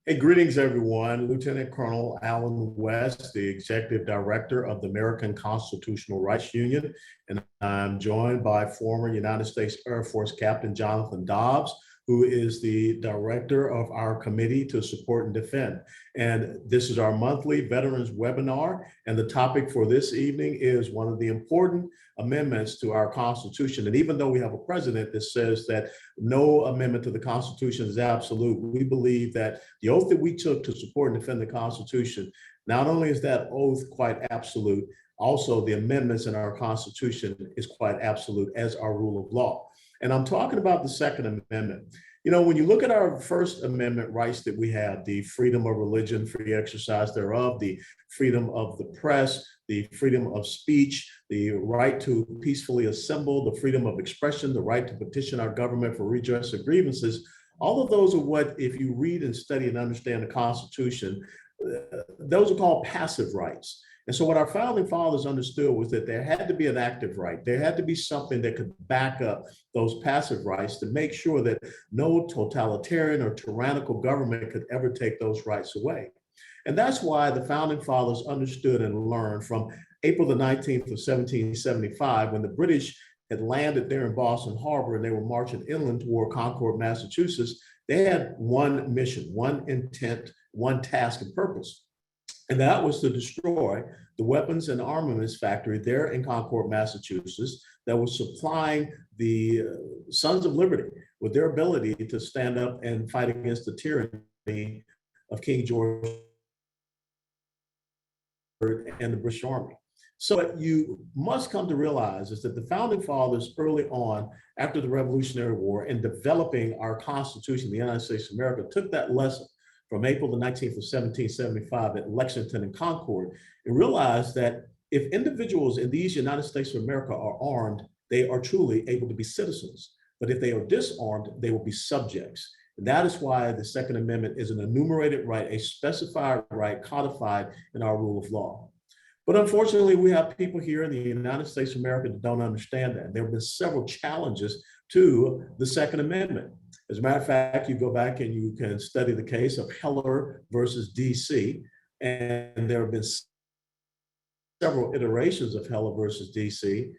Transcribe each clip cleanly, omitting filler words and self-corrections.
Hey, greetings, everyone. Lieutenant Colonel Alan West, the Executive Director of the American Constitutional Rights Union, and I'm joined by former United States Air Force Captain Jonathan Dobbs, who is the Director of our Committee to Support and Defend. And this is our monthly Veterans Webinar, and the topic for this evening is one of the important amendments to our Constitution. And even though we have a president that says that no amendment to the Constitution is absolute, we believe that the oath that we took to support and defend the Constitution, not only is that oath quite absolute, also the amendments in our Constitution is quite absolute as our rule of law. And I'm talking about the Second Amendment. You know, when you look at our First Amendment rights that we have, the freedom of religion, free exercise thereof, the freedom of the press, the freedom of speech, the right to peacefully assemble, the freedom of expression, the right to petition our government for redress of grievances, all of those are what, if you read and study and understand the Constitution, those are called passive rights. And so what our founding fathers understood was that there had to be an active right. There had to be something that could back up those passive rights to make sure that no totalitarian or tyrannical government could ever take those rights away. And that's why the founding fathers understood and learned from April the 19th of 1775, when the British had landed there in Boston Harbor and they were marching inland toward Concord, Massachusetts. They had one mission, one intent, one task and purpose. And that was to destroy the weapons and armaments factory there in Concord, Massachusetts, that was supplying the Sons of Liberty with their ability to stand up and fight against the tyranny of King George and the British Army. So what you must come to realize is that the founding fathers early on after the Revolutionary War in developing our Constitution, the United States of America, took that lesson from April the 19th of 1775 at Lexington and Concord and realized that if individuals in these United States of America are armed, they are truly able to be citizens. But if they are disarmed, they will be subjects. And that is why the Second Amendment is an enumerated right, a specified right codified in our rule of law. But unfortunately, we have people here in the United States of America that don't understand that. There have been several challenges to the Second Amendment. As a matter of fact, you go back and you can study the case of Heller versus DC, and there have been several iterations of Heller versus DC,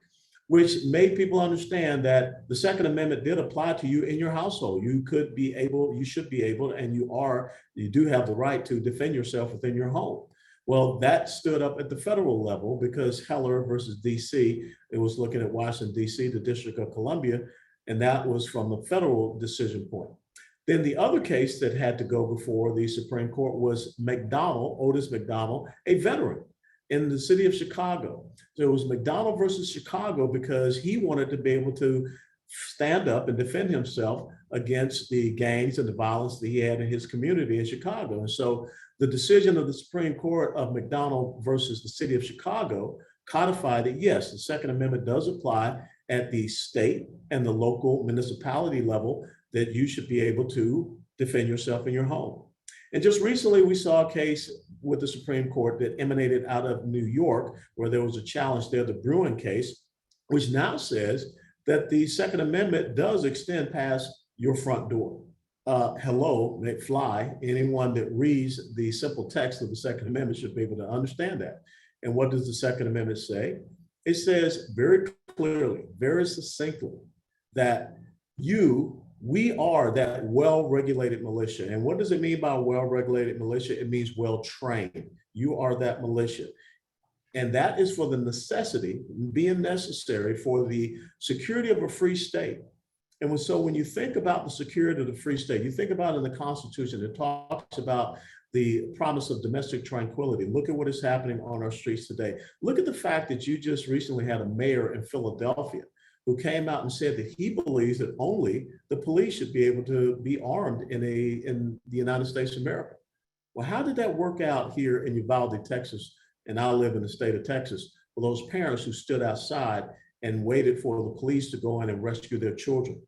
which made people understand that the Second Amendment did apply to you in your household. You could be able, you should be able, and you do have the right to defend yourself within your home. Well, that stood up at the federal level because Heller versus DC, it was looking at Washington, DC, the District of Columbia, and that was from the federal decision point. Then the other case that had to go before the Supreme Court was McDonald, Otis McDonald, a veteran in the city of Chicago. So it was McDonald versus Chicago because he wanted to be able to stand up and defend himself against the gangs and the violence that he had in his community in Chicago. And so the decision of the Supreme Court of McDonald versus the city of Chicago codified that, yes, the Second Amendment does apply at the state and the local municipality level, that you should be able to defend yourself in your home. And just recently, we saw a case with the Supreme Court that emanated out of New York, where there was a challenge there, the Bruin case, which now says that the Second Amendment does extend past your front door. Hello, McFly, anyone that reads the simple text of the Second Amendment should be able to understand that. And what does the Second Amendment say? It says very clearly, very succinctly, that we are that well-regulated militia. And what does it mean by well-regulated militia? It means well-trained. You are that militia. And that is for the necessity, being necessary for the security of a free state. And so when you think about the security of the free state, you think about in the Constitution, it talks about the promise of domestic tranquility. Look at what is happening on our streets today. Look at the fact that you just recently had a mayor in Philadelphia who came out and said that he believes that only the police should be able to be armed in the United States of America. Well, how did that work out here in Uvalde, Texas? And I live in the state of Texas, for those parents who stood outside and waited for the police to go in and rescue their children.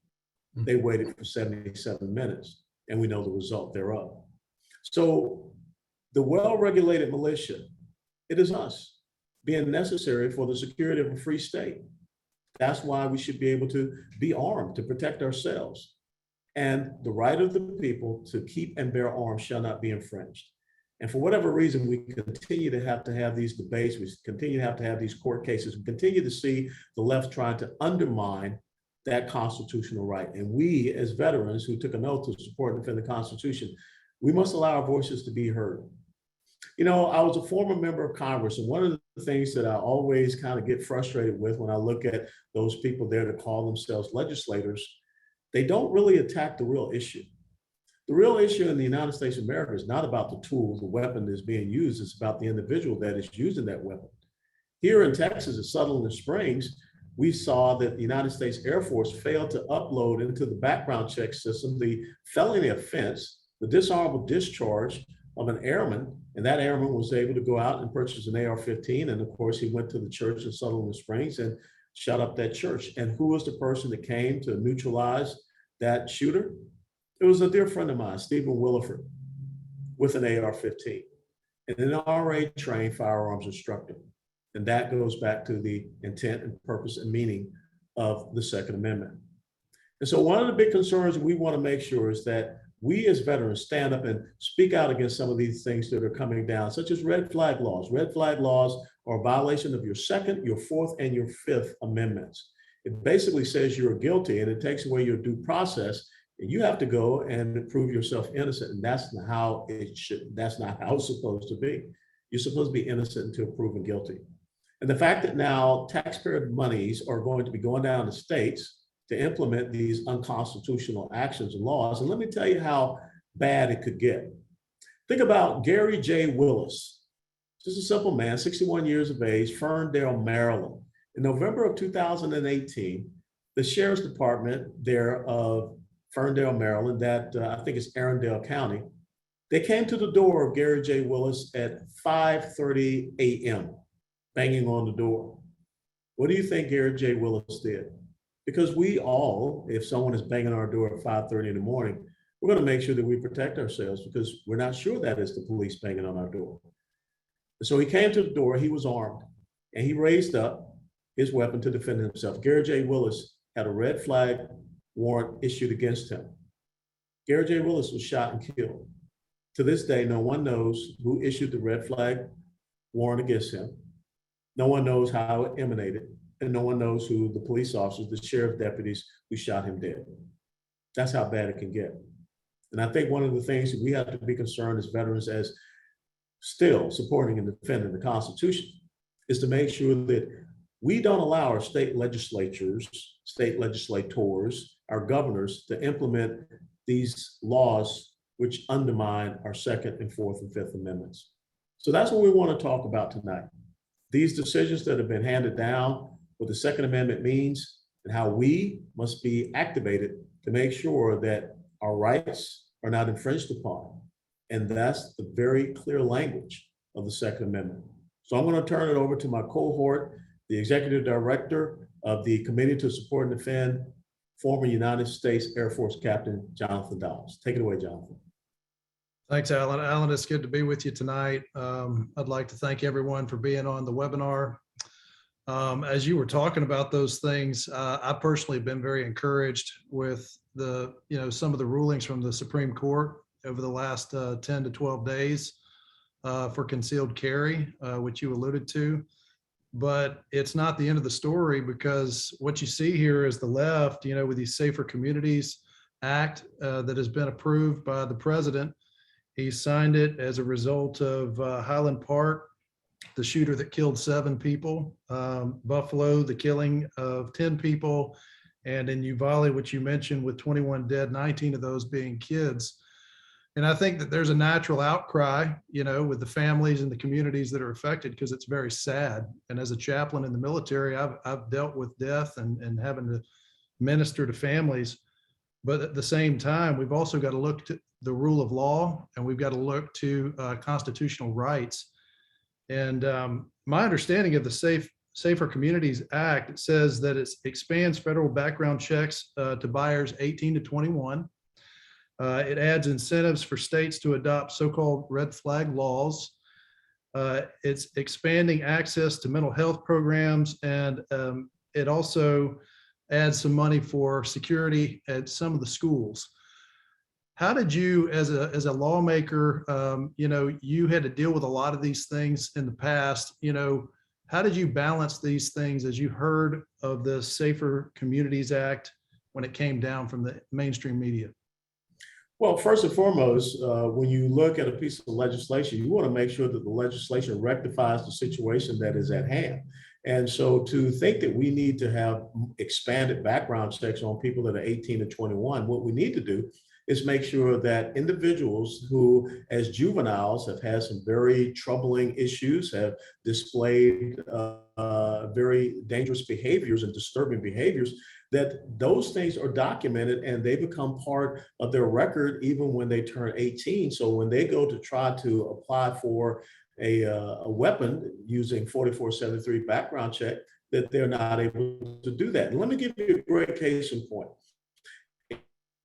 They waited for 77 minutes, and we know the result thereof. So the well-regulated militia, it is us being necessary for the security of a free state. That's why we should be able to be armed to protect ourselves. and the right of the people to keep and bear arms shall not be infringed. And for whatever reason, we continue to have these debates, we continue to have these court cases, we continue to see the left trying to undermine that constitutional right. And we, as veterans who took an oath to support and defend the Constitution, we must allow our voices to be heard. You know, I was a former member of Congress, and one of the things that I always kind of get frustrated with when I look at those people there that call themselves legislators, they don't really attack the real issue. The real issue in the United States of America is not about the tool, the weapon that is being used, it's about the individual that is using that weapon. Here in Texas, at Sutherland Springs, we saw that the United States Air Force failed to upload into the background check system the felony offense, the dishonorable discharge of an airman, and that airman was able to go out and purchase an AR-15, and of course he went to the church in Sutherland Springs and shut up that church. And who was the person that came to neutralize that shooter? It was a dear friend of mine, Stephen Williford, with an AR-15, and an NRA-trained firearms instructor. And that goes back to the intent and purpose and meaning of the Second Amendment. And so one of the big concerns we want to make sure is that we as veterans stand up and speak out against some of these things that are coming down, such as red flag laws. Red flag laws are a violation of your Second, your Fourth, and your Fifth Amendments. It basically says you're guilty and it takes away your due process, and you have to go and prove yourself innocent. And that's not how it's supposed to be. You're supposed to be innocent until proven guilty. And the fact that now taxpayer monies are going to be going down to states to implement these unconstitutional actions and laws. And let me tell you how bad it could get. Think about Gary J. Willis, just a simple man, 61 years of age, Ferndale, Maryland. In November of 2018, the Sheriff's Department there of Ferndale, Maryland, that I think is Arundel County, they came to the door of Gary J. Willis at 5:30 a.m., banging on the door. What do you think Gary J. Willis did? Because we all, if someone is banging our door at 5:30 in the morning, we're going to make sure that we protect ourselves because we're not sure that it's the police banging on our door. So he came to the door, he was armed, and he raised up his weapon to defend himself. Gary J. Willis had a red flag warrant issued against him. Gary J. Willis was shot and killed. To this day, no one knows who issued the red flag warrant against him. No one knows how it emanated, and no one knows who the police officers, the sheriff deputies who shot him dead. That's how bad it can get. And I think one of the things that we have to be concerned as veterans as still supporting and defending the Constitution is to make sure that we don't allow our state legislatures, state legislators, our governors to implement these laws which undermine our Second and Fourth and Fifth Amendments. So that's what we want to talk about tonight. These decisions that have been handed down, what the Second Amendment means, and how we must be activated to make sure that our rights are not infringed upon. And that's the very clear language of the Second Amendment. So I'm going to turn it over to my cohort, the Executive Director of the Committee to Support and Defend, former United States Air Force Captain Jonathan Dobbs. Take it away, Jonathan. Thanks, Alan. Alan, it's good to be with you tonight. I'd like to thank everyone for being on the webinar. As you were talking about those things, I personally have been very encouraged with some of the rulings from the Supreme Court over the last 10 to 12 days for concealed carry, which you alluded to. But it's not the end of the story, because what you see here is the left, with these Safer Communities Act that has been approved by the president. He signed it as a result of Highland Park, the shooter that killed 7 people, Buffalo, the killing of 10 people, and in Uvalde, which you mentioned, with 21 dead, 19 of those being kids. And I think that there's a natural outcry, with the families and the communities that are affected, because it's very sad. And as a chaplain in the military, I've dealt with death and having to minister to families. But at the same time, we've also got to look to the rule of law, and we've got to look to constitutional rights. And my understanding of the Safer Communities Act, it says that it expands federal background checks to buyers 18 to 21. It adds incentives for states to adopt so-called red flag laws. It's expanding access to mental health programs, and it also adds some money for security at some of the schools. How did you, as a lawmaker, you had to deal with a lot of these things in the past, how did you balance these things as you heard of the Safer Communities Act when it came down from the mainstream media? Well, first and foremost, when you look at a piece of legislation, you want to make sure that the legislation rectifies the situation that is at hand. And so to think that we need to have expanded background checks on people that are 18 to 21, what we need to do is make sure that individuals who, as juveniles, have had some very troubling issues, have displayed very dangerous behaviors and disturbing behaviors, that those things are documented and they become part of their record even when they turn 18. So when they go to try to apply for a weapon using 4473 background check, that they're not able to do that. And let me give you a great case in point.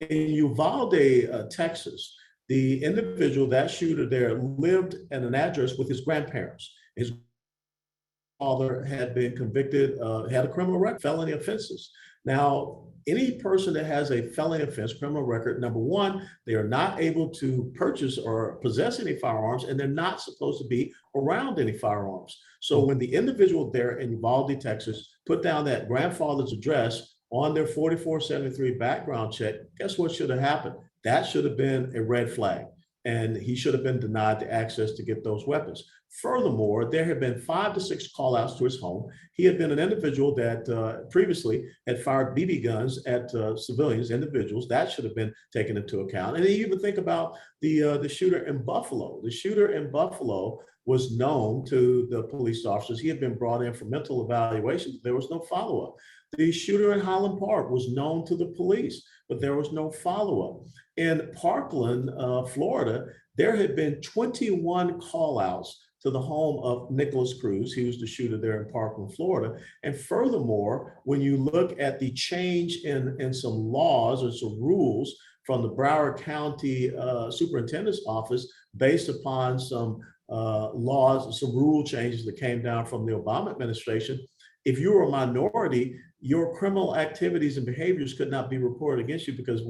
In Uvalde, Texas, the individual, that shooter there, lived at an address with his grandparents. His father had been convicted, had a criminal record, felony offenses. Now, any person that has a felony offense, criminal record, number one, they are not able to purchase or possess any firearms, and they're not supposed to be around any firearms. So when the individual there in Uvalde, Texas, put down that grandfather's address on their 4473 background check, guess what should have happened? That should have been a red flag, and he should have been denied the access to get those weapons. Furthermore, there have been 5 to 6 call outs to his home. He had been an individual that previously had fired BB guns at civilians, individuals. That should have been taken into account. And then you even think about the shooter in Buffalo. The shooter in Buffalo was known to the police officers. He had been brought in for mental evaluation, but there was no follow-up. The shooter in Highland Park was known to the police, but there was no follow-up. In Parkland, Florida, there had been 21 call-outs to the home of Nicholas Cruz. He was the shooter there in Parkland, Florida. And furthermore, when you look at the change in some laws or some rules from the Broward County Superintendent's Office based upon some laws, some rule changes that came down from the Obama administration, if you were a minority, your criminal activities and behaviors could not be reported against you because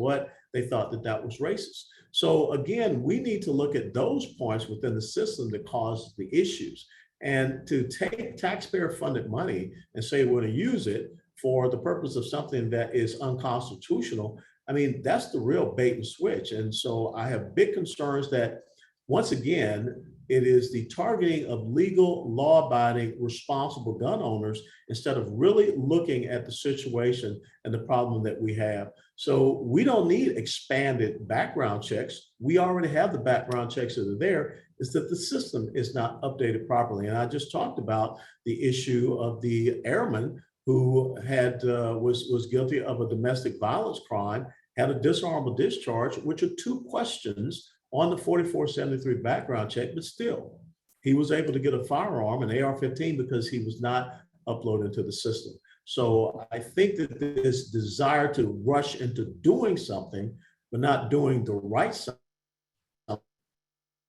they thought that was racist. So again, we need to look at those points within the system that cause the issues. And to take taxpayer funded money and say we're going to use it for the purpose of something that is unconstitutional, I mean, that's the real bait and switch. And so I have big concerns that, once again, it is the targeting of legal, law-abiding, responsible gun owners instead of really looking at the situation and the problem that we have. So we don't need expanded background checks. We already have the background checks that are there. It's that the system is not updated properly. And I just talked about the issue of the airman who had was guilty of a domestic violence crime, had a dishonorable discharge, which are 2 questions on the 4473 background check, but still, he was able to get a firearm, an AR-15, because he was not uploaded into the system. So I think that this desire to rush into doing something, but not doing the right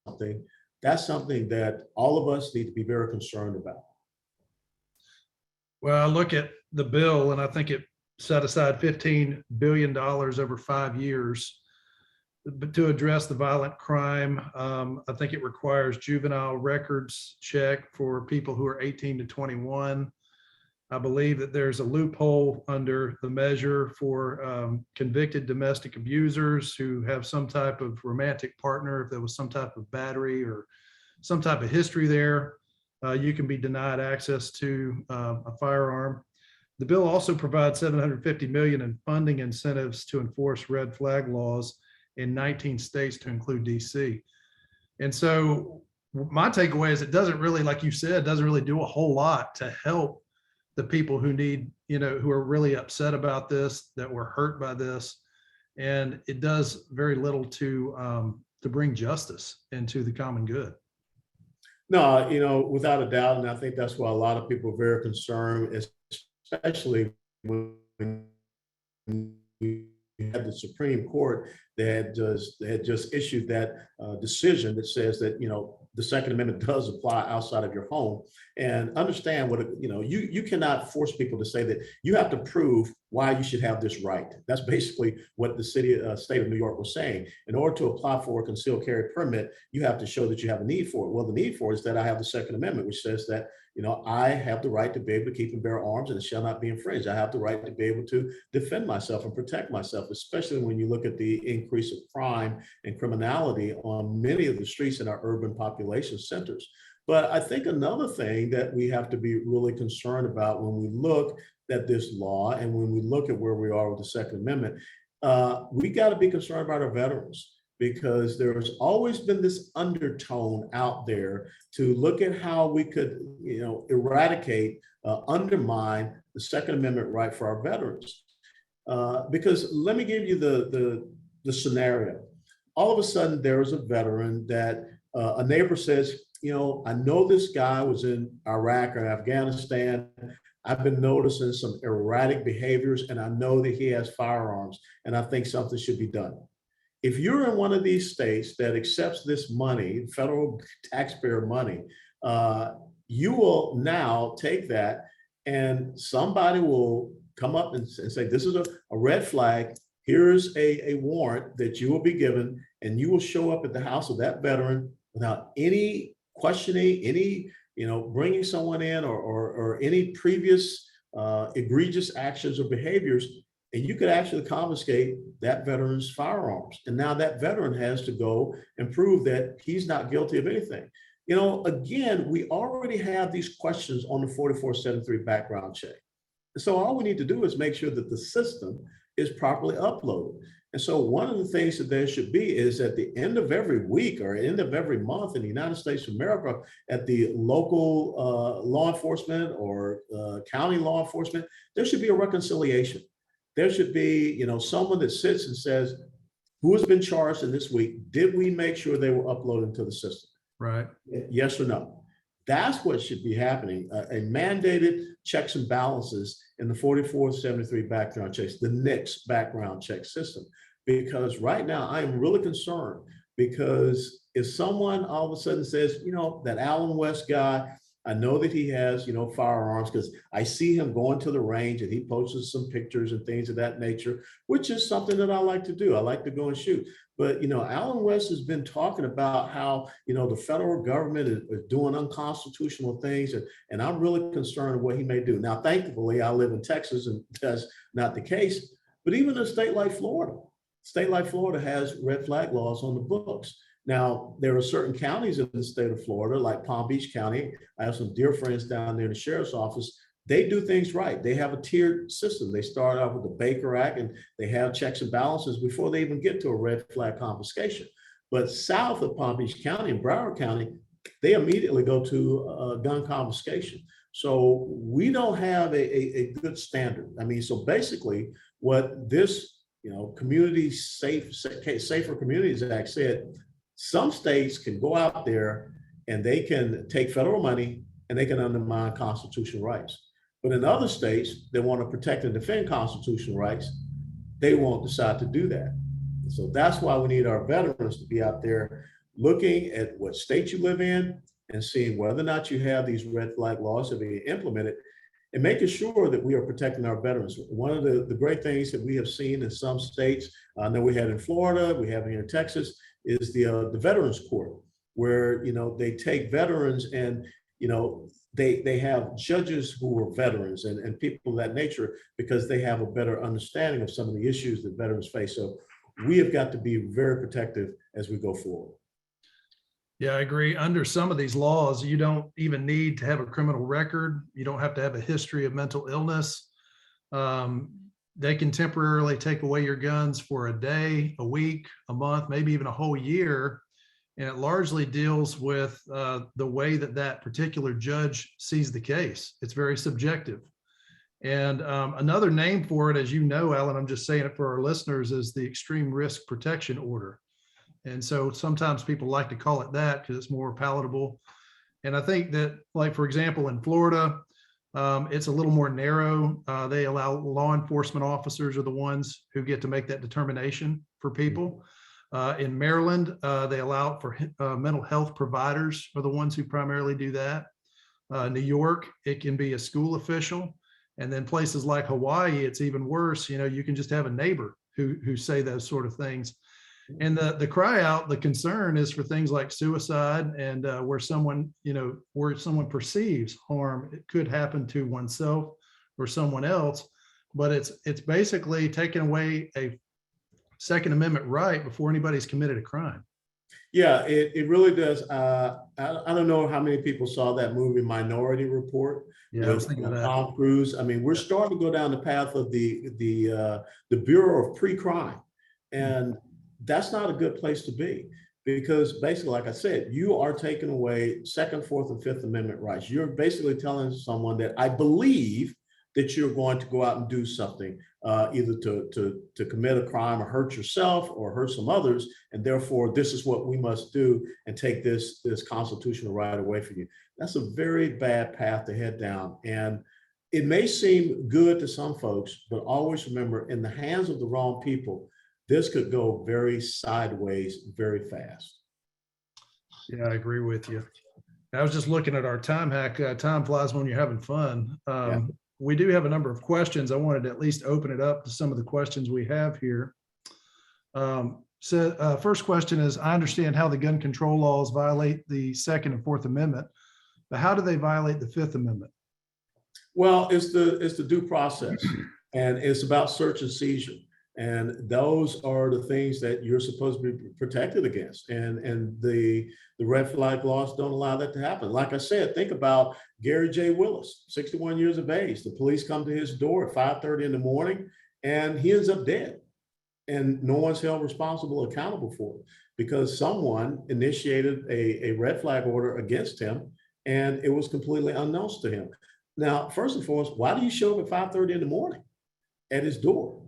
something, that's something that all of us need to be very concerned about. Well, I look at the bill and I think it set aside $15 billion over 5 years. But to address the violent crime, I think it requires juvenile records check for people who are 18 to 21. I believe that there's a loophole under the measure for convicted domestic abusers who have some type of romantic partner. If there was some type of battery or some type of history there, you can be denied access to a firearm. The bill also provides $750 million in funding incentives to enforce red flag laws in 19 states, to include DC. And so my takeaway is it doesn't really, like you said, doesn't really do a whole lot to help the people who need, who are really upset about this, that were hurt by this. And it does very little to bring justice into the common good. No, without a doubt. And I think that's why a lot of people are very concerned, especially when we had the Supreme Court that had just issued that decision that says that, the Second Amendment does apply outside of your home. And understand what, you cannot force people to say that you have to prove why you should have this right. That's basically what the state of New York was saying. In order to apply for a concealed carry permit, you have to show that you have a need for it. Well, the need for it is that I have the Second Amendment, which says that, I have the right to be able to keep and bear arms and it shall not be infringed. I have the right to be able to defend myself and protect myself, especially when you look at the increase of crime and criminality on many of the streets in our urban population centers. But I think another thing that we have to be really concerned about when we look at this law and when we look at where we are with the Second Amendment, we got to be concerned about our veterans, because there's always been this undertone out there to look at how we could, eradicate, undermine the Second Amendment right for our veterans. Because let me give you the scenario. All of a sudden, there is a veteran that a neighbor says, I know this guy was in Iraq or Afghanistan. I've been noticing some erratic behaviors, and I know that he has firearms, and I think something should be done. If you're in one of these states that accepts this money, federal taxpayer money, you will now take that and somebody will come up and say, this is a red flag. Here's a warrant that you will be given, and you will show up at the house of that veteran without any questioning, any, bringing someone in or any previous egregious actions or behaviors. And you could actually confiscate that veteran's firearms. And now that veteran has to go and prove that he's not guilty of anything. Again, we already have these questions on the 4473 background check. And so all we need to do is make sure that the system is properly uploaded. And so one of the things that there should be is at the end of every week or end of every month in the United States of America, at the local law enforcement or county law enforcement, there should be a reconciliation. There should be, someone that sits and says, who has been charged in this week? Did we make sure they were uploaded to the system? Right. Yes or no? That's what should be happening. A mandated checks and balances in the 4473 background checks, the NICS background check system. Because right now I am really concerned, because if someone all of a sudden says, that Allen West guy, I know that he has, firearms because I see him going to the range and he posts some pictures and things of that nature, which is something that I like to do. I like to go and shoot. But, Allen West has been talking about how, the federal government is doing unconstitutional things. And I'm really concerned with what he may do. Now, thankfully, I live in Texas and that's not the case. But even in a state like Florida has red flag laws on the books. Now, there are certain counties in the state of Florida, like Palm Beach County. I have some dear friends down there in the sheriff's office. They do things right. They have a tiered system. They start out with the Baker Act and they have checks and balances before they even get to a red flag confiscation. But south of Palm Beach County and Broward County, they immediately go to gun confiscation. So we don't have a good standard. So basically what this, Community Safer Communities Act said, some states can go out there and they can take federal money and they can undermine constitutional rights. But in other states that want to protect and defend constitutional rights, they won't decide to do that. So that's why we need our veterans to be out there looking at what state you live in and seeing whether or not you have these red flag laws that are being implemented and making sure that we are protecting our veterans. One of the great things that we have seen in some states, I know we had in Florida, we have here in Texas, is the Veterans Court, where they take veterans and they have judges who are veterans and people of that nature, because they have a better understanding of some of the issues that veterans face. So we have got to be very protective as we go forward. Yeah, I agree. Under some of these laws, you don't even need to have a criminal record. You don't have to have a history of mental illness. They can temporarily take away your guns for a day, a week, a month, maybe even a whole year. And it largely deals with the way that particular judge sees the case. It's very subjective. And another name for it, as you know, Alan, I'm just saying it for our listeners, is the extreme risk protection order. And so sometimes people like to call it that because it's more palatable. And I think that, like, for example, in Florida, it's a little more narrow. They allow law enforcement officers are the ones who get to make that determination for people. In Maryland, they allow for mental health providers are the ones who primarily do that. New York, it can be a school official. And then places like Hawaii, it's even worse. You know, you can just have a neighbor who say those sort of things. And the cry out, the concern is for things like suicide and where someone, where someone perceives harm, it could happen to oneself or someone else. But it's basically taking away a Second Amendment right before anybody's committed a crime. Yeah, it really does. I don't know how many people saw that movie Minority Report Yeah, I was with thinking of that. Tom Cruise. I mean, we're starting to go down the path of the Bureau of Pre-Crime, and that's not a good place to be, because basically, like I said, you are taking away Second, Fourth, and Fifth Amendment rights. You're basically telling someone that I believe that you're going to go out and do something, either to commit a crime or hurt yourself or hurt some others, and therefore this is what we must do and take this constitutional right away from you. That's a very bad path to head down, and it may seem good to some folks, but always remember, in the hands of the wrong people, this could go very sideways very fast. Yeah, I agree with you. I was just looking at our time hack. Time flies when you're having fun. Yeah. We do have a number of questions. I wanted to at least open it up to some of the questions we have here. First question is, I understand how the gun control laws violate the Second and Fourth Amendment, but how do they violate the Fifth Amendment? Well, it's the due process, and it's about search and seizure. And those are the things that you're supposed to be protected against. And the red flag laws don't allow that to happen. Like I said, think about Gary J. Willis, 61 years of age. The police come to his door at 5:30 in the morning, and he ends up dead. And no one's held responsible or accountable for it, because someone initiated a red flag order against him, and it was completely unknown to him. Now, first and foremost, why do you show up at 5:30 in the morning at his door?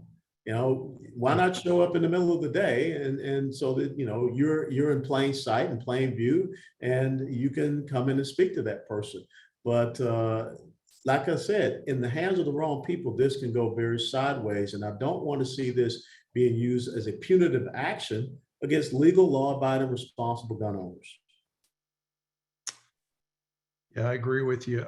Why not show up in the middle of the day, and so that you're in plain sight and plain view, and you can come in and speak to that person. But like I said, in the hands of the wrong people, this can go very sideways, and I don't want to see this being used as a punitive action against legal, law-abiding, responsible gun owners. Yeah, I agree with you.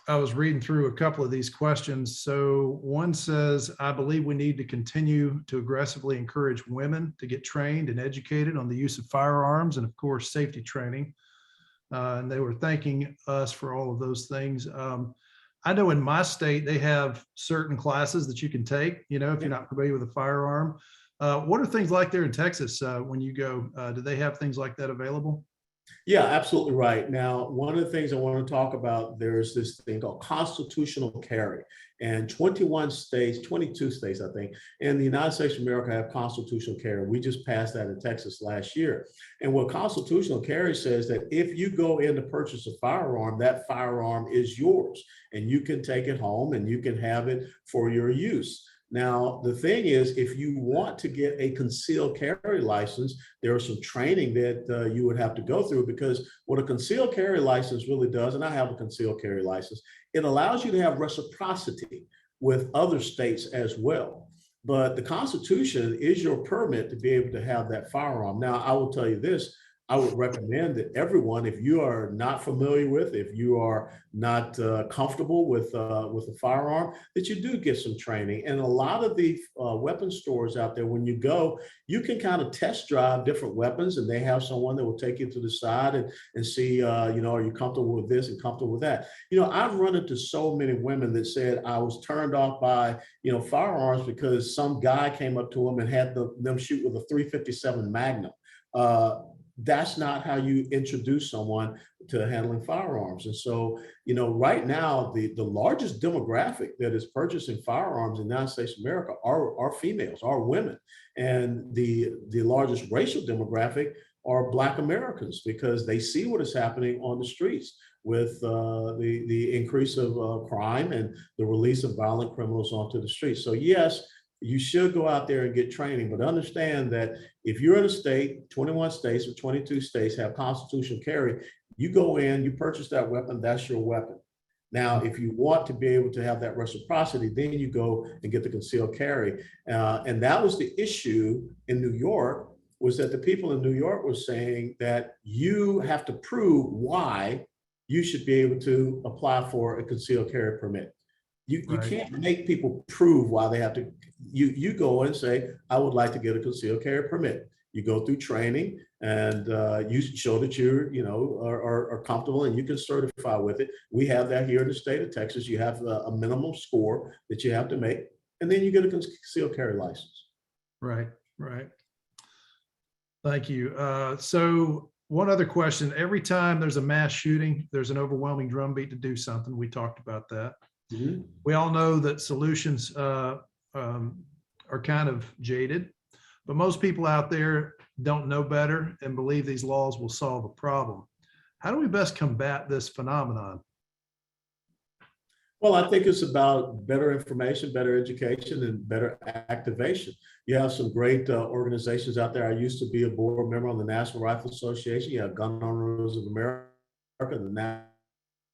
I was reading through a couple of these questions. So one says, I believe we need to continue to aggressively encourage women to get trained and educated on the use of firearms and, of course, safety training. And they were thanking us for all of those things. I know in my state, they have certain classes that you can take, if you're not familiar with a firearm. What are things like there in Texas when you go? Do they have things like that available? Yeah, absolutely right. Now, one of the things I want to talk about, there's this thing called constitutional carry, and 21 states, 22 states, I think, in the United States of America have constitutional carry. We just passed that in Texas last year. And what constitutional carry says that if you go in to purchase a firearm, that firearm is yours, and you can take it home and you can have it for your use. Now, the thing is, if you want to get a concealed carry license, there is some training that you would have to go through, because what a concealed carry license really does, and I have a concealed carry license, it allows you to have reciprocity with other states as well. But the Constitution is your permit to be able to have that firearm. Now, I will tell you this. I would recommend that everyone, if you are not familiar with, if you are not comfortable with a firearm, that you do get some training. And a lot of the weapon stores out there, when you go, you can kind of test drive different weapons, and they have someone that will take you to the side and see, are you comfortable with this and comfortable with that? I've run into so many women that said I was turned off by, firearms because some guy came up to them and had them shoot with a .357 Magnum. That's not how you introduce someone to handling firearms. And so, right now, the largest demographic that is purchasing firearms in the United States of America are females, are women. And the largest racial demographic are Black Americans, because they see what is happening on the streets with the increase of crime and the release of violent criminals onto the streets. So yes, you should go out there and get training, but understand that if you're in a state, 21 states or 22 states have constitutional carry, you go in, you purchase that weapon, that's your weapon. Now, if you want to be able to have that reciprocity, then you go and get the concealed carry. And that was the issue in New York was that the people in New York were saying that you have to prove why you should be able to apply for a concealed carry permit. You Right. can't make people prove why they have to. You go and say, I would like to get a concealed carry permit. You go through training and you show that are comfortable and you can certify with it. We have that here in the state of Texas. You have a minimum score that you have to make, and then you get a concealed carry license. Right, right. Thank you. So one other question. Every time there's a mass shooting, there's an overwhelming drumbeat to do something. We talked about that. Mm-hmm. We all know that solutions are kind of jaded, but most people out there don't know better and believe these laws will solve a problem. How do we best combat this phenomenon? Well, I think it's about better information, better education, and better activation. You have some great organizations out there. I used to be a board member on the National Rifle Association. You have Gun Owners of America, the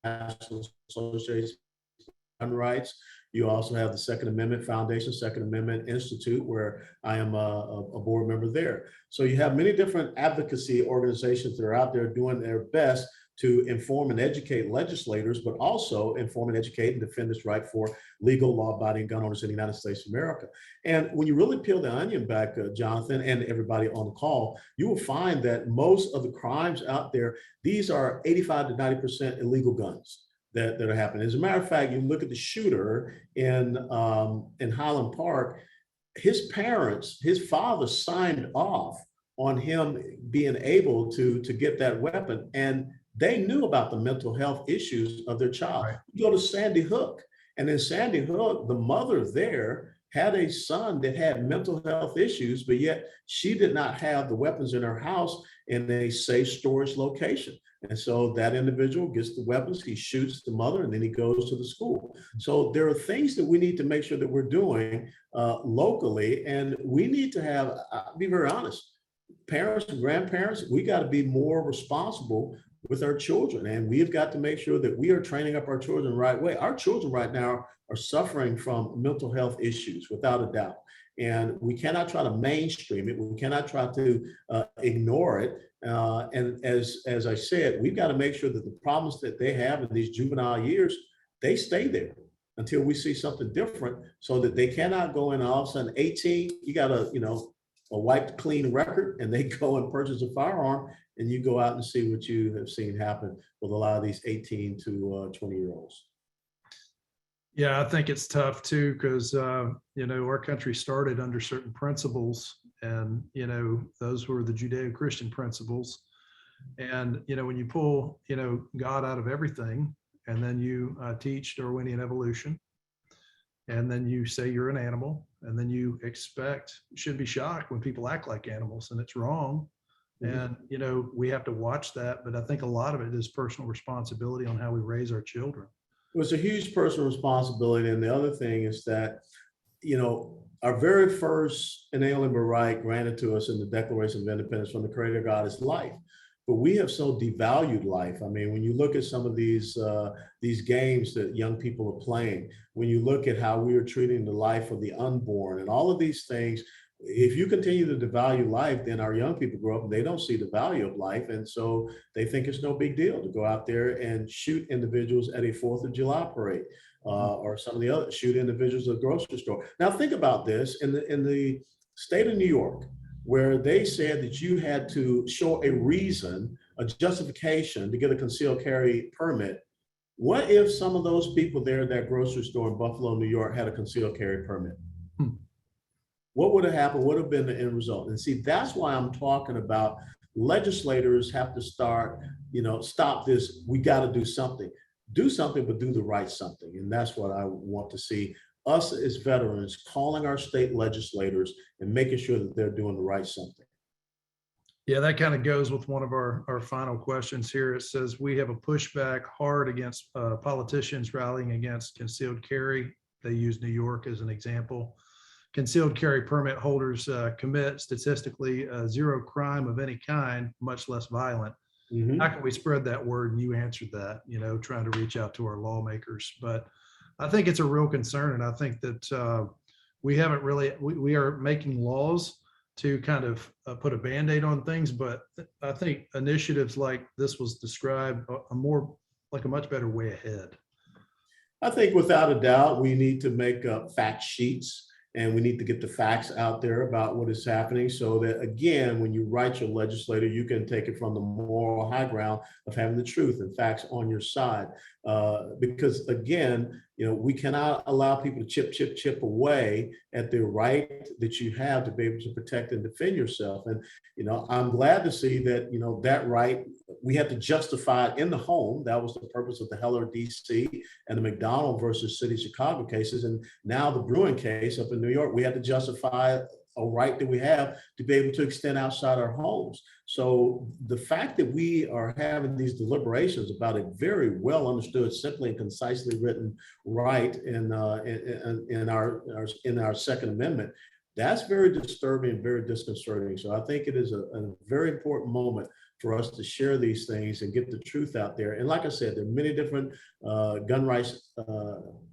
National Association of Gun Rights. You also have the Second Amendment Foundation, Second Amendment Institute, where I am a board member there. So you have many different advocacy organizations that are out there doing their best to inform and educate legislators, but also inform and educate and defend this right for legal, law-abiding gun owners in the United States of America. And when you really peel the onion back, Jonathan, and everybody on the call, you will find that most of the crimes out there, these are 85 to 90% illegal guns that are happening. As a matter of fact, you look at the shooter in Highland Park, his parents, his father signed off on him being able to get that weapon, and they knew about the mental health issues of their child. Right. You go to Sandy Hook, and in Sandy Hook, the mother there had a son that had mental health issues, but yet she did not have the weapons in her house in a safe storage location. And so that individual gets the weapons, he shoots the mother, and then he goes to the school. So there are things that we need to make sure that we're doing locally, and we need to have, I'll be very honest, parents and grandparents, we got to be more responsible with our children, and we've got to make sure that we are training up our children the right way. Our children right now are suffering from mental health issues, without a doubt, and we cannot try to mainstream it. We cannot try to ignore it. And as I said, we've got to make sure that the problems that they have in these juvenile years, they stay there until we see something different, so that they cannot go in all of a sudden 18, you got a wiped clean record, and they go and purchase a firearm, and you go out and see what you have seen happen with a lot of these 18 to 20-year-olds. Yeah, I think it's tough too, because our country started under certain principles, and those were the Judeo-Christian principles. And when you pull God out of everything, and then you teach Darwinian evolution, and then you say you're an animal, and then you should be shocked when people act like animals, and it's wrong. And we have to watch that, but I think a lot of it is personal responsibility on how we raise our children. It was a huge personal responsibility. And the other thing is that, our very first inalienable right granted to us in the Declaration of Independence from the Creator God is life. But we have so devalued life. I mean, when you look at some of these games that young people are playing, when you look at how we are treating the life of the unborn and all of these things, if you continue to devalue life, then our young people grow up and they don't see the value of life. And so they think it's no big deal to go out there and shoot individuals at a 4th of July parade, or some of the other shoot individuals at a grocery store. Now think about this in the state of New York, where they said that you had to show a reason, a justification to get a concealed carry permit. What if some of those people there at that grocery store in Buffalo, New York had a concealed carry permit? What would have happened? What would have been the end result? And see, that's why I'm talking about legislators have to start, stop this. We got to do something, but do the right something. And that's what I want to see us as veterans calling our state legislators and making sure that they're doing the right something. Yeah, that kind of goes with one of our final questions here. It says, we have a pushback hard against politicians rallying against concealed carry. They use New York as an example. Concealed carry permit holders commit statistically zero crime of any kind, much less violent. Mm-hmm. How can we spread that word? And you answered that, trying to reach out to our lawmakers. But I think it's a real concern. And I think that we haven't really, we are making laws, to kind of put a Band-Aid on things, but I think initiatives like this was described a more like a much better way ahead. I think without a doubt, we need to make fact sheets, and we need to get the facts out there about what is happening so that, again, when you write your legislator, you can take it from the moral high ground of having the truth and facts on your side. Because again, we cannot allow people to chip away at the right that you have to be able to protect and defend yourself. And, I'm glad to see that, that right, we had to justify it in the home. That was the purpose of the Heller DC and the McDonald versus City of Chicago cases. And now the Bruin case up in New York, we had to justify a right that we have to be able to extend outside our homes. So the fact that we are having these deliberations about a very well understood, simply and concisely written right in our Second Amendment, that's very disturbing, very disconcerting. So I think it is a very important moment for us to share these things and get the truth out there. And like I said, there are many different gun rights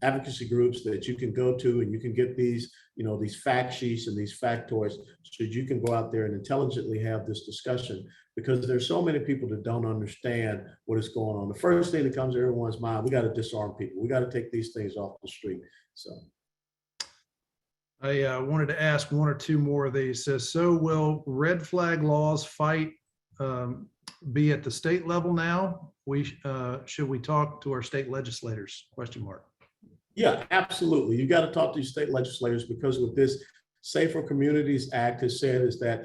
advocacy groups that you can go to, and you can get these, these fact sheets and these factoids so you can go out there and intelligently have this discussion, because there's so many people that don't understand what is going on. The first thing that comes to everyone's mind, we got to disarm people. We got to take these things off the street. So. I wanted to ask one or two more of these. So will red flag laws be at the state level now? Should we talk to our state legislators? ? Yeah, absolutely. You got to talk to your state legislators, because what this Safer Communities Act has said is that,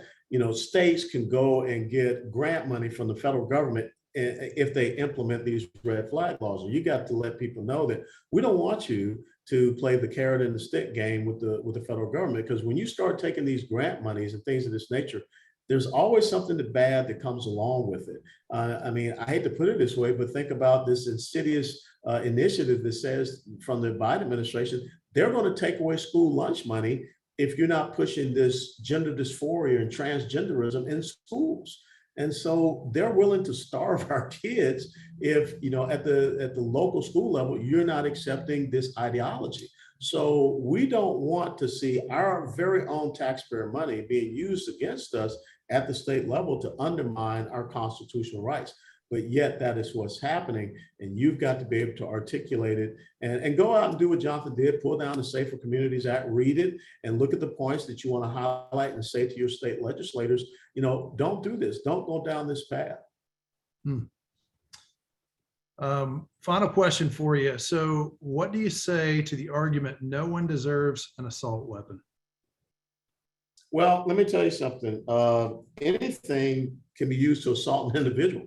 states can go and get grant money from the federal government if they implement these red flag laws. And you got to let people know that we don't want you to play the carrot and the stick game with the federal government, because when you start taking these grant monies and things of this nature, there's always something bad that comes along with it. I mean, I hate to put it this way, but think about this insidious initiative that says from the Biden administration, they're going to take away school lunch money if you're not pushing this gender dysphoria and transgenderism in schools. And so they're willing to starve our kids if, at the local school level, you're not accepting this ideology. So we don't want to see our very own taxpayer money being used against us at the state level to undermine our constitutional rights. But yet that is what's happening. And you've got to be able to articulate it and go out and do what Jonathan did, pull down the Safer Communities Act, read it, and look at the points that you want to highlight and say to your state legislators, don't do this. Don't go down this path. Final question for you. So what do you say to the argument, no one deserves an assault weapon? Well, let me tell you something. Anything can be used to assault an individual.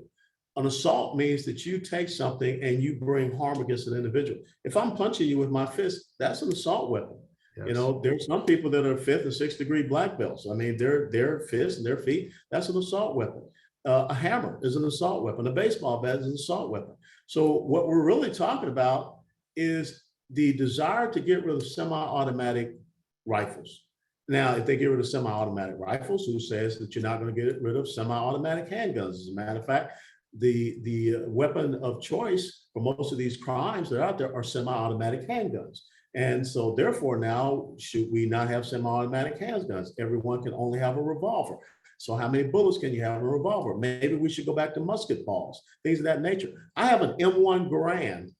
An assault means that you take something and you bring harm against an individual. If I'm punching you with my fist, that's an assault weapon. Yes. There's some people that are 5th and 6th degree black belts. I mean, their fists and their feet, that's an assault weapon. A hammer is an assault weapon. A baseball bat is an assault weapon. So what we're really talking about is the desire to get rid of semi-automatic rifles. Now, if they get rid of semi-automatic rifles, who says that you're not going to get rid of semi-automatic handguns? As a matter of fact, the weapon of choice for most of these crimes that are out there are semi-automatic handguns. And so therefore now, should we not have semi-automatic handguns? Everyone can only have a revolver. So how many bullets can you have in a revolver? Maybe we should go back to musket balls, things of that nature. I have an M1 Garand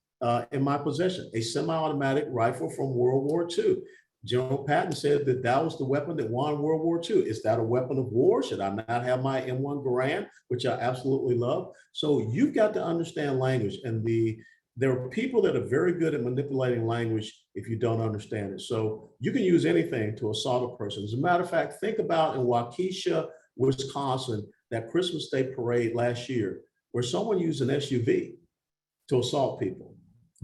in my possession, a semi-automatic rifle from World War II. General Patton said that that was the weapon that won World War II. Is that a weapon of war? Should I not have my M1 Garand, which I absolutely love? So you've got to understand language, and there are people that are very good at manipulating language if you don't understand it. So you can use anything to assault a person. As a matter of fact, think about in Waukesha, Wisconsin, that Christmas Day parade last year, where someone used an SUV to assault people.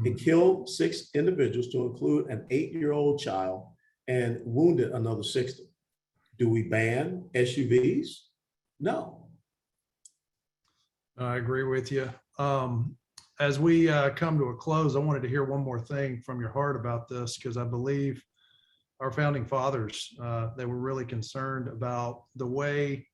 It killed 6 individuals, to include an 8-year-old child, and wounded another 60. Do we ban SUVs? No. I agree with you. As we come to a close, I wanted to hear one more thing from your heart about this, because I believe our founding fathers, they were really concerned about the way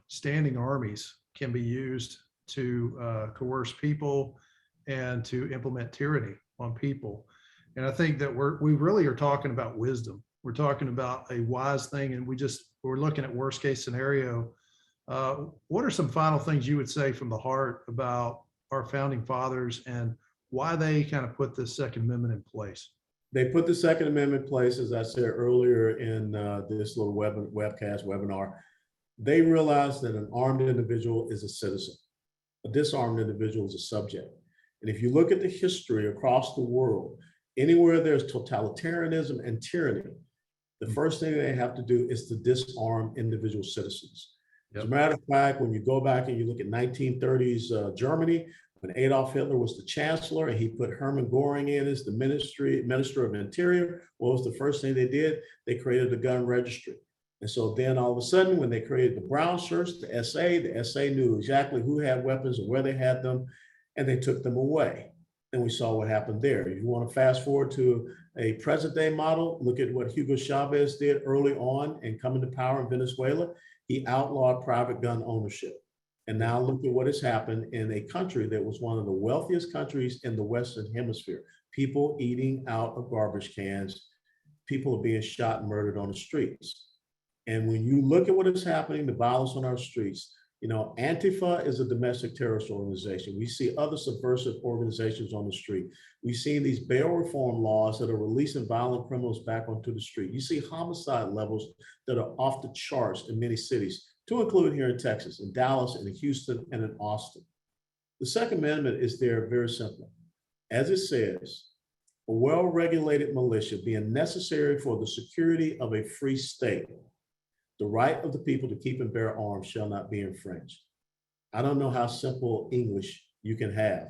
standing armies can be used to coerce people and to implement tyranny on people. And I think that we really are talking about wisdom we're talking about a wise thing, and we're looking at worst case scenario. What are some final things you would say from the heart about our founding fathers and why they kind of put this Second Amendment in place? They put the Second Amendment in place, as I said earlier in this little webinar. They realized that an armed individual is a citizen. A disarmed individual is a subject. And if you look at the history across the world, anywhere there's totalitarianism and tyranny, the first thing they have to do is to disarm individual citizens. As a matter of fact, when you go back and you look at 1930s Germany, when Adolf Hitler was the chancellor and he put Hermann Goring in as the minister of interior, what was the first thing they did? They created a gun registry. And so then all of a sudden, when they created the brown shirts, the SA knew exactly who had weapons and where they had them, and they took them away. And we saw what happened there. If you want to fast forward to a present day model, look at what Hugo Chavez did early on and coming to power in Venezuela. He outlawed private gun ownership. And now look at what has happened in a country that was one of the wealthiest countries in the Western Hemisphere. People eating out of garbage cans, people are being shot and murdered on the streets. And when you look at what is happening, the violence on our streets, Antifa is a domestic terrorist organization. We see other subversive organizations on the street. We see these bail reform laws that are releasing violent criminals back onto the street. You see homicide levels that are off the charts in many cities, to include here in Texas, in Dallas, and in Houston, and in Austin. The Second Amendment is there very simple. As it says, a well-regulated militia being necessary for the security of a free state, the right of the people to keep and bear arms shall not be infringed. I don't know how simple English you can have,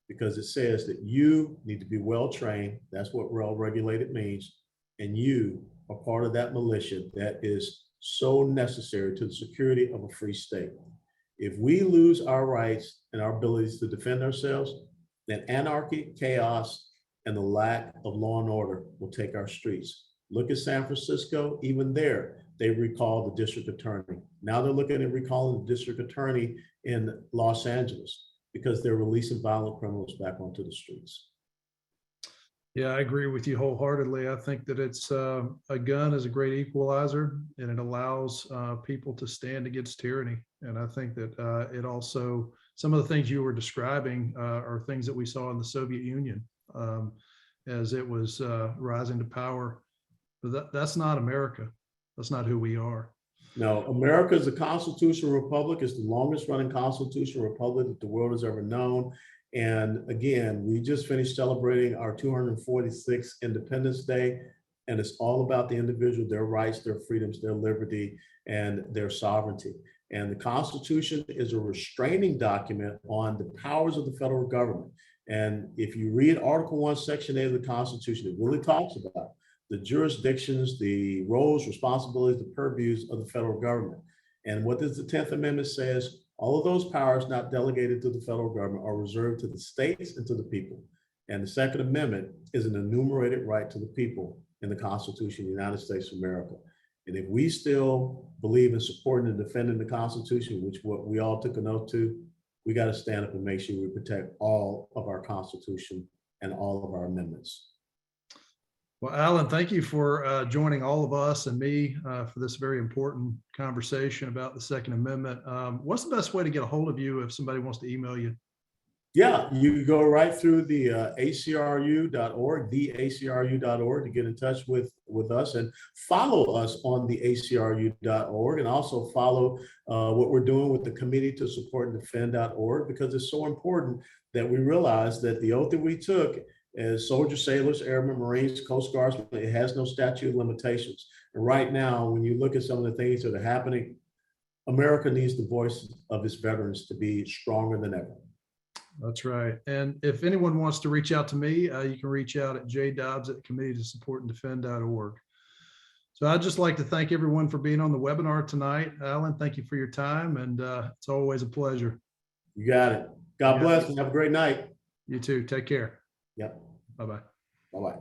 because it says that you need to be well-trained. That's what well-regulated means. And you are part of that militia that is so necessary to the security of a free state. If we lose our rights and our abilities to defend ourselves, then anarchy, chaos, and the lack of law and order will take our streets. Look at San Francisco. Even there, they recalled the district attorney. Now they're looking at recalling the district attorney in Los Angeles because they're releasing violent criminals back onto the streets. Yeah, I agree with you wholeheartedly. I think that it's a gun is a great equalizer, and it allows people to stand against tyranny. And I think that it also, some of the things you were describing are things that we saw in the Soviet Union as it was rising to power. But that's not America. That's not who we are. No, America is a constitutional republic. It's the longest running constitutional republic that the world has ever known. And again, we just finished celebrating our 246th Independence Day, and it's all about the individual, their rights, their freedoms, their liberty, and their sovereignty. And the Constitution is a restraining document on the powers of the federal government. And if you read Article 1, Section 8 of the Constitution, it really talks about the jurisdictions, the roles, responsibilities, the purviews of the federal government. And what does the 10th Amendment says? All of those powers not delegated to the federal government are reserved to the states and to the people. And the Second Amendment is an enumerated right to the people in the Constitution of the United States of America. And if we still believe in supporting and defending the Constitution, which what we all took an oath to, we got to stand up and make sure we protect all of our Constitution and all of our amendments. Well, Alan, thank you for joining all of us and me for this very important conversation about the Second Amendment. What's the best way to get a hold of you if somebody wants to email you? Yeah, you go right through the ACRU.org, theacru.org to get in touch with us, and follow us on the ACRU.org, and also follow what we're doing with the Committee to Support and Defend.org, because it's so important that we realize that the oath that we took as soldiers, sailors, airmen, Marines, Coast Guards, it has no statute of limitations. And right now, when you look at some of the things that are happening, America needs the voice of its veterans to be stronger than ever. That's right. And if anyone wants to reach out to me, you can reach out at jdobbs at Committee to Support and Defend.org. So I'd just like to thank everyone for being on the webinar tonight. Alan, thank you for your time, and it's always a pleasure. You got it. God bless and have a great night. You too. Take care. Yep. Bye-bye. Bye-bye.